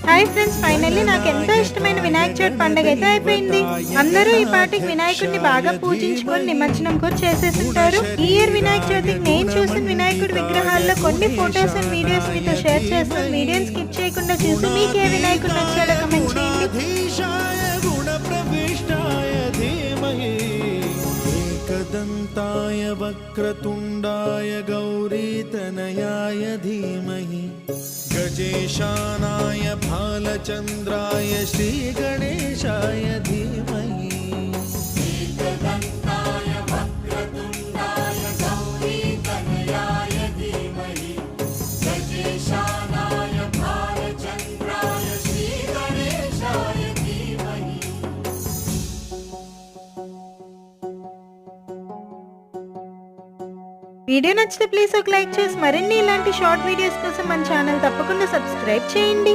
Hi friends, finally నాకెంతో ఇష్టమైన వినాయక చవితి పండుగ అయితే అయిపోయింది. అందరూ ఈ పాటికి వినాయకుడిని బాగా పూజించుకొని నిమజ్జనం కూడా చేసేసుంటారు. ఈ ఇయర్ వినాయక చవితికి నేను చూసిన వినాయకుడి విగ్రహాల్లో కొన్ని ఫొటోస్ అండ్ వీడియోస్ మీతో షేర్ చేస్తాను. వీడియోని స్కిప్ చేయకుండా చూసి మీకు ఏ వినాయకుడు నచ్చాడో కమెంట్ చేయండి. एकदन्ताय वक्रतुण्डाय गौरीतनयाय धीमहि गजेशानाय भालचन्द्राय श्रीगणेशाय धीमहि। एकदन्ताय वक्रतुण्डाय गौरीतनयाय धीमहि गजेशानाय भालचन्द्राय श्रीगणेशाय धीमहि। వీడియో నచ్చితే ప్లీజ్ ఒక లైక్ చేసి మరిన్ని ఇలాంటి షార్ట్ వీడియోస్ కోసం మన ఛానల్ తప్పకుండా సబ్స్క్రైబ్ చేయండి.